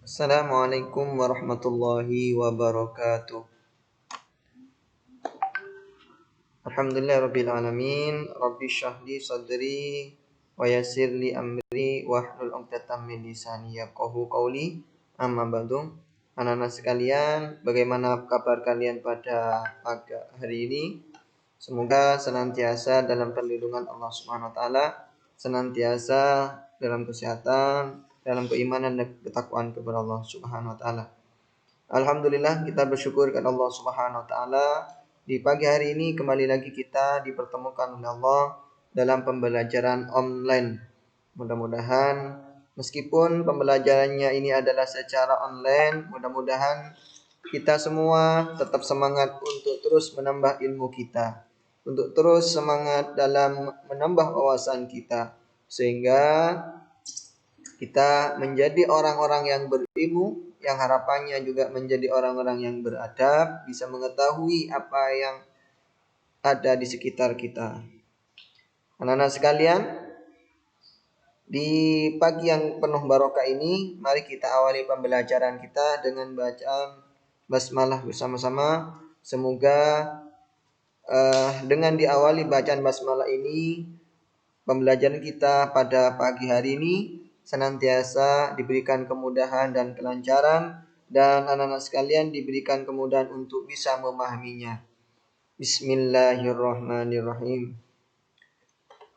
Assalamualaikum warahmatullahi wabarakatuh. Alhamdulillahirabbil alamin. Rabbi shrahli sadri wa yassirli amri wahlul 'uqdatam min lisani yafqahu qawli. Amma ba'du. Anak-anak sekalian, bagaimana kabar kalian pada pagi hari ini? Semoga senantiasa dalam perlindungan Allah Subhanahu wa taala, senantiasa dalam kesehatan, dalam keimanan dan ketakwaan kepada Allah Subhanahu wa taala. Alhamdulillah, kita bersyukur kepada Allah Subhanahu wa taala. Di pagi hari ini kembali lagi kita dipertemukan oleh Allah dalam pembelajaran online. Mudah-mudahan meskipun pembelajarannya ini adalah secara online, mudah-mudahan kita semua tetap semangat untuk terus menambah ilmu kita, untuk terus semangat dalam menambah wawasan kita, sehingga kita menjadi orang-orang yang berilmu, yang harapannya juga menjadi orang-orang yang beradab, bisa mengetahui apa yang ada di sekitar kita. Anak-anak sekalian, di pagi yang penuh barokah ini, mari kita awali pembelajaran kita dengan bacaan basmalah bersama-sama. Semoga dengan diawali bacaan basmalah ini, pembelajaran kita pada pagi hari ini senantiasa diberikan kemudahan dan kelancaran, dan anak-anak sekalian diberikan kemudahan untuk bisa memahaminya. Bismillahirrahmanirrahim.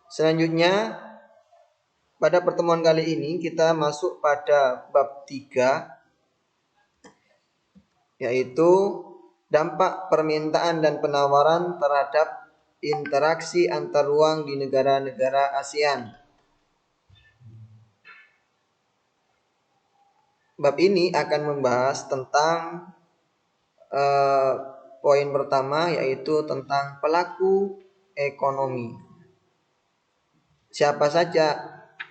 Selanjutnya, pada pertemuan kali ini kita masuk pada bab 3, yaitu dampak permintaan dan penawaran terhadap interaksi antar ruang di negara-negara ASEAN. Bab ini akan membahas tentang poin pertama, yaitu tentang pelaku ekonomi. Siapa saja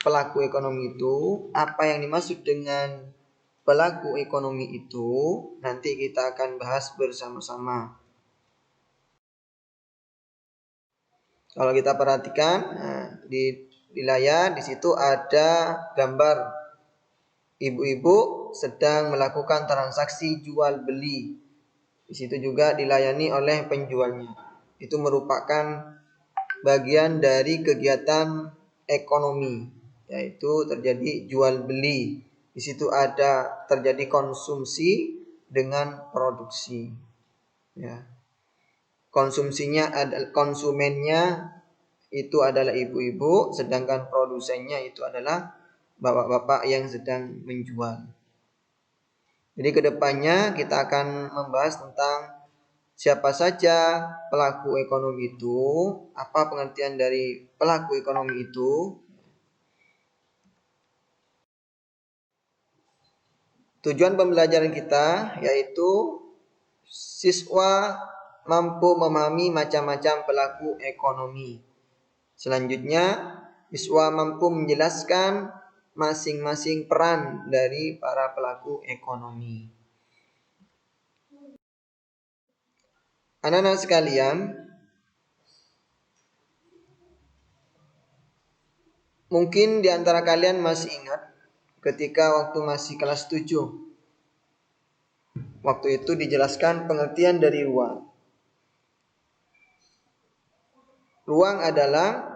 pelaku ekonomi itu? Apa yang dimaksud dengan pelaku ekonomi itu? Nanti kita akan bahas bersama-sama. Kalau kita perhatikan di layar, di situ ada gambar ibu-ibu sedang melakukan transaksi jual beli. Di situ juga dilayani oleh penjualnya. Itu merupakan bagian dari kegiatan ekonomi, yaitu terjadi jual beli. Di situ ada terjadi konsumsi dengan produksi. Ya. Konsumennya itu adalah ibu-ibu, sedangkan produsennya itu adalah bapak-bapak yang sedang menjual. Jadi kedepannya kita akan membahas tentang siapa saja pelaku ekonomi itu, apa pengertian dari pelaku ekonomi itu. Tujuan pembelajaran kita yaitu siswa mampu memahami macam-macam pelaku ekonomi. Selanjutnya, siswa mampu menjelaskan masing-masing peran dari para pelaku ekonomi. Anak-anak sekalian, mungkin di antara kalian masih ingat ketika waktu masih kelas 7. Waktu itu dijelaskan pengertian dari ruang. Ruang adalah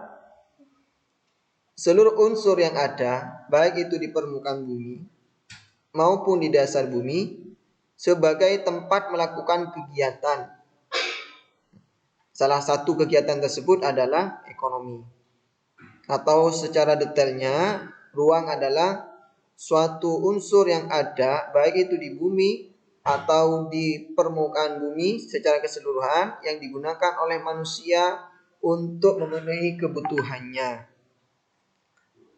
seluruh unsur yang ada, baik itu di permukaan bumi maupun di dasar bumi, sebagai tempat melakukan kegiatan. Salah satu kegiatan tersebut adalah ekonomi. Atau secara detailnya, ruang adalah suatu unsur yang ada, baik itu di bumi atau di permukaan bumi secara keseluruhan, yang digunakan oleh manusia untuk memenuhi kebutuhannya.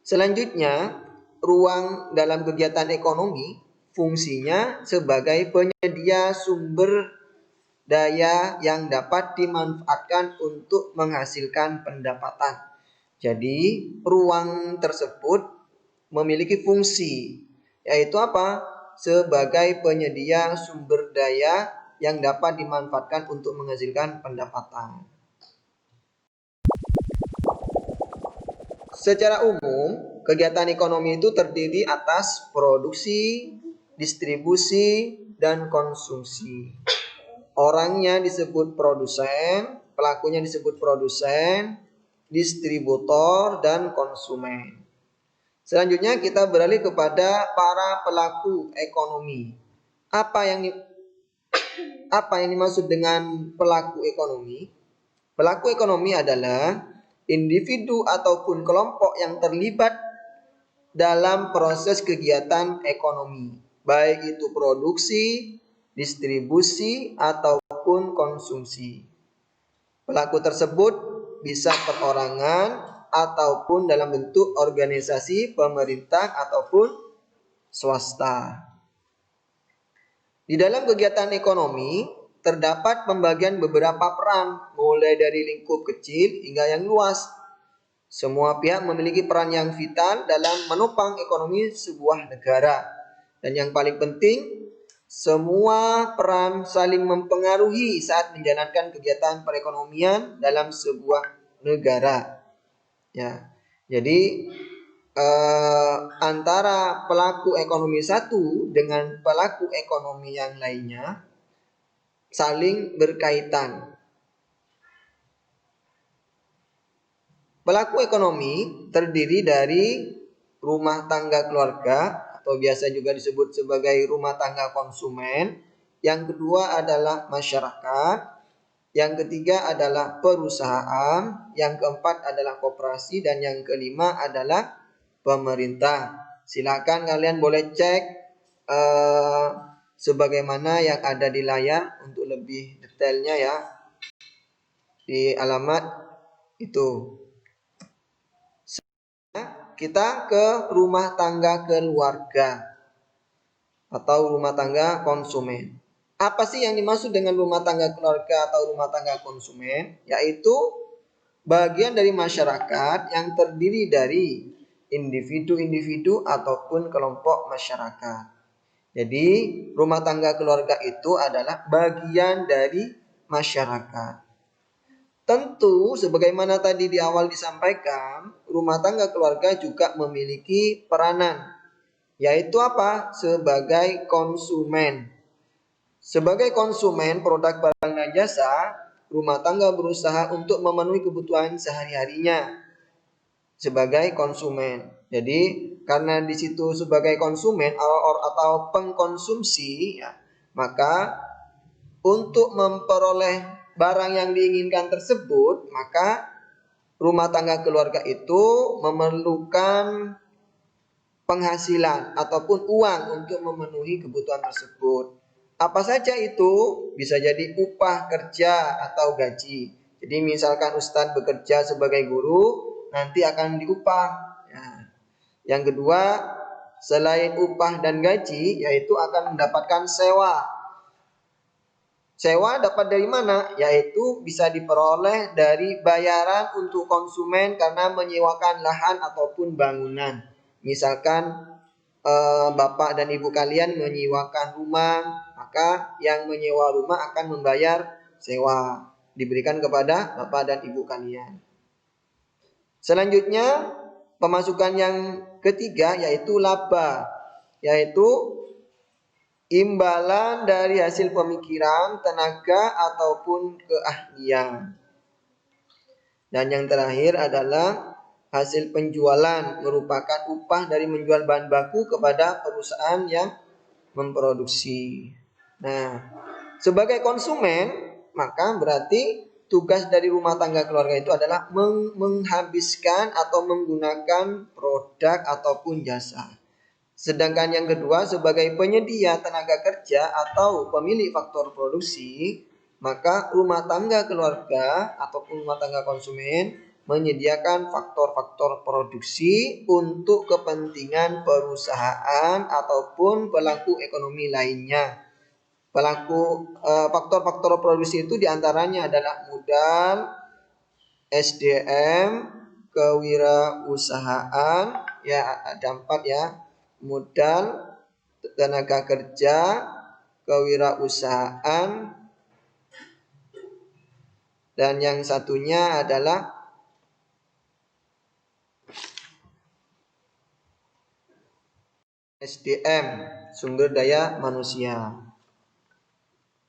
Selanjutnya, ruang dalam kegiatan ekonomi fungsinya sebagai penyedia sumber daya yang dapat dimanfaatkan untuk menghasilkan pendapatan. Jadi, ruang tersebut memiliki fungsi, yaitu apa? Sebagai penyedia sumber daya yang dapat dimanfaatkan untuk menghasilkan pendapatan. Secara umum, kegiatan ekonomi itu terdiri atas produksi distribusi, dan konsumsi. Orangnya disebut produsen, pelakunya disebut produsen, distributor, dan konsumen. Selanjutnya kita beralih kepada para pelaku ekonomi. Apa yang dimaksud dengan pelaku ekonomi? Pelaku ekonomi adalah individu ataupun kelompok yang terlibat dalam proses kegiatan ekonomi, baik itu produksi, distribusi, ataupun konsumsi. Pelaku tersebut bisa perorangan ataupun dalam bentuk organisasi, pemerintah, ataupun swasta. Di dalam kegiatan ekonomi, terdapat pembagian beberapa peran, mulai dari lingkup kecil hingga yang luas. Semua pihak memiliki peran yang vital dalam menopang ekonomi sebuah negara. Dan yang paling penting, semua peran saling mempengaruhi saat menjalankan kegiatan perekonomian dalam sebuah negara. Ya, jadi antara pelaku ekonomi satu dengan pelaku ekonomi yang lainnya saling berkaitan. Pelaku ekonomi terdiri dari rumah tangga keluarga atau biasa juga disebut sebagai rumah tangga konsumen. Yang kedua adalah masyarakat. Yang ketiga adalah perusahaan. Yang keempat adalah koperasi. Dan yang kelima adalah pemerintah. Silakan kalian boleh cek sebagaimana yang ada di layar untuk lebih detailnya ya. Di alamat itu. Kita ke rumah tangga keluarga atau rumah tangga konsumen. Apa sih yang dimaksud dengan rumah tangga keluarga atau rumah tangga konsumen? Yaitu bagian dari masyarakat yang terdiri dari individu-individu ataupun kelompok masyarakat. Jadi rumah tangga keluarga itu adalah bagian dari masyarakat. Tentu, sebagaimana tadi di awal disampaikan, rumah tangga keluarga juga memiliki peranan, yaitu apa? Sebagai konsumen. Sebagai konsumen produk barang dan jasa, rumah tangga berusaha untuk memenuhi kebutuhan sehari-harinya sebagai konsumen. Jadi, karena di situ sebagai konsumen atau pengkonsumsi, ya, maka untuk memperoleh barang yang diinginkan tersebut, maka rumah tangga keluarga itu memerlukan penghasilan ataupun uang untuk memenuhi kebutuhan tersebut. Apa saja itu? Bisa jadi upah kerja atau gaji. Jadi misalkan Ustadz bekerja sebagai guru, nanti akan diupah. Ya. Yang kedua, selain upah dan gaji, yaitu akan mendapatkan sewa. Sewa dapat dari mana? Yaitu bisa diperoleh dari bayaran untuk konsumen karena menyewakan lahan ataupun bangunan. Misalkan bapak dan ibu kalian menyewakan rumah, maka yang menyewa rumah akan membayar sewa. Diberikan kepada bapak dan ibu kalian. Selanjutnya, pemasukan yang ketiga yaitu laba. Yaitu imbalan dari hasil pemikiran, tenaga, ataupun keahlian. Dan yang terakhir adalah hasil penjualan, merupakan upah dari menjual bahan baku kepada perusahaan yang memproduksi. Nah, sebagai konsumen, maka berarti tugas dari rumah tangga keluarga itu adalah menghabiskan atau menggunakan produk ataupun jasa. Sedangkan yang kedua sebagai penyedia tenaga kerja atau pemilik faktor produksi, maka rumah tangga keluarga ataupun rumah tangga konsumen menyediakan faktor-faktor produksi untuk kepentingan perusahaan ataupun pelaku ekonomi lainnya. Faktor-faktor produksi itu diantaranya adalah modal, SDM, kewirausahaan, ya ada 4 ya. Modal, tenaga kerja, kewirausahaan, dan yang satunya adalah SDM, sumber daya manusia.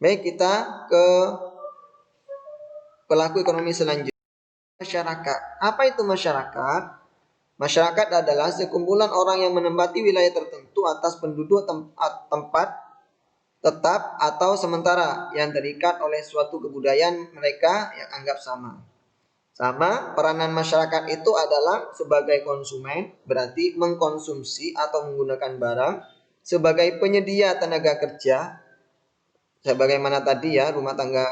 Baik, kita ke pelaku ekonomi selanjutnya. Masyarakat. Apa itu masyarakat? Masyarakat adalah sekumpulan orang yang menempati wilayah tertentu atas penduduk tempat tetap atau sementara yang terikat oleh suatu kebudayaan mereka yang anggap sama. Peranan masyarakat itu adalah sebagai konsumen, berarti mengkonsumsi atau menggunakan barang, sebagai penyedia tenaga kerja, sebagaimana tadi ya, rumah tangga,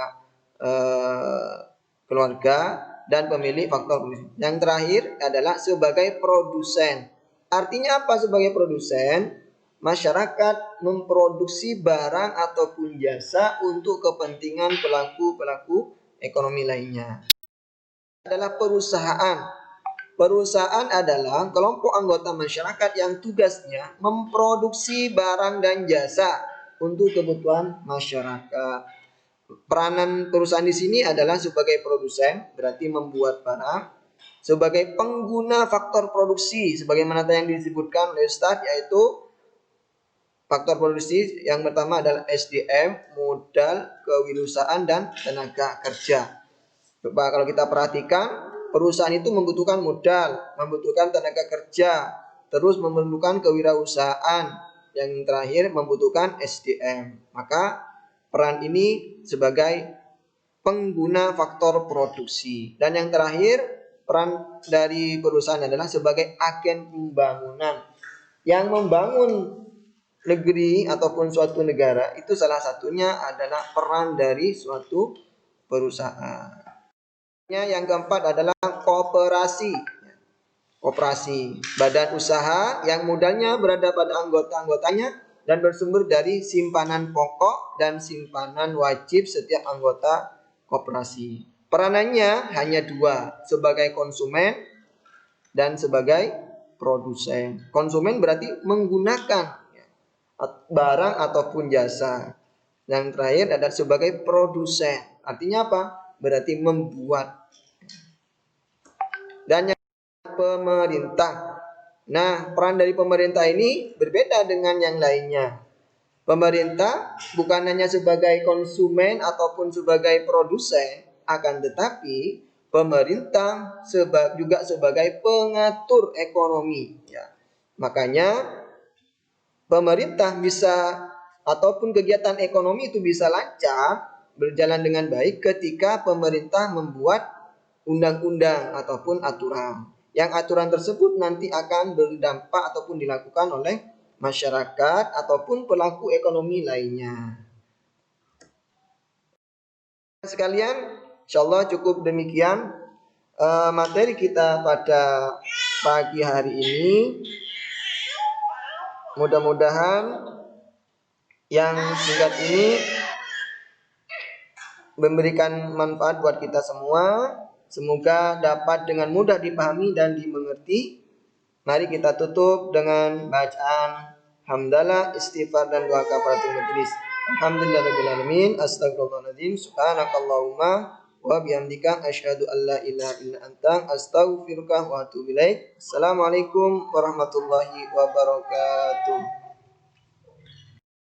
keluarga, dan pemilik faktor produksi. Yang terakhir adalah sebagai produsen. Artinya apa sebagai produsen? Masyarakat memproduksi barang ataupun jasa untuk kepentingan pelaku ekonomi lainnya. Adalah perusahaan. Perusahaan adalah kelompok anggota masyarakat yang tugasnya memproduksi barang dan jasa untuk kebutuhan masyarakat. Peranan perusahaan di sini adalah sebagai produsen, berarti membuat barang. Sebagai pengguna faktor produksi, sebagaimana yang disebutkan oleh Ustaz, yaitu faktor produksi yang pertama adalah SDM, modal, kewirausahaan, dan tenaga kerja. Coba kalau kita perhatikan, perusahaan itu membutuhkan modal, membutuhkan tenaga kerja, terus memerlukan kewirausahaan, yang terakhir membutuhkan SDM. Maka peran ini sebagai pengguna faktor produksi. Dan yang terakhir, peran dari perusahaan adalah sebagai agen pembangunan. Yang membangun negeri ataupun suatu negara itu salah satunya adalah peran dari suatu perusahaan. Yang keempat adalah koperasi. Koperasi, badan usaha yang modalnya berada pada anggota-anggotanya dan bersumber dari simpanan pokok dan simpanan wajib setiap anggota koperasi. Peranannya hanya dua, sebagai konsumen dan sebagai produsen. Konsumen berarti menggunakan barang ataupun jasa. Yang terakhir adalah sebagai produsen. Artinya apa? Berarti membuat. Dan yang pemerintah. Nah, peran dari pemerintah ini berbeda dengan yang lainnya. Pemerintah bukan hanya sebagai konsumen ataupun sebagai produsen, akan tetapi pemerintah juga sebagai pengatur ekonomi. Ya. Makanya pemerintah bisa ataupun kegiatan ekonomi itu bisa lancar, berjalan dengan baik ketika pemerintah membuat undang-undang ataupun aturan. Yang aturan tersebut nanti akan berdampak ataupun dilakukan oleh masyarakat ataupun pelaku ekonomi lainnya. Sekalian, insyaallah cukup demikian materi kita pada pagi hari ini. Mudah-mudahan yang singkat ini memberikan manfaat buat kita semua. Semoga dapat dengan mudah dipahami dan dimengerti. Mari kita tutup dengan bacaan hamdalah, istighfar, dan doa kafaratul majelis. Alhamdulillahirabbil alamin, astagfirullahaladzim, subhanakallahumma wa bihamdika asyhadu an la ilaha illa anta astaghfiruka wa atubu ilaik. Assalamualaikum warahmatullahi wabarakatuh.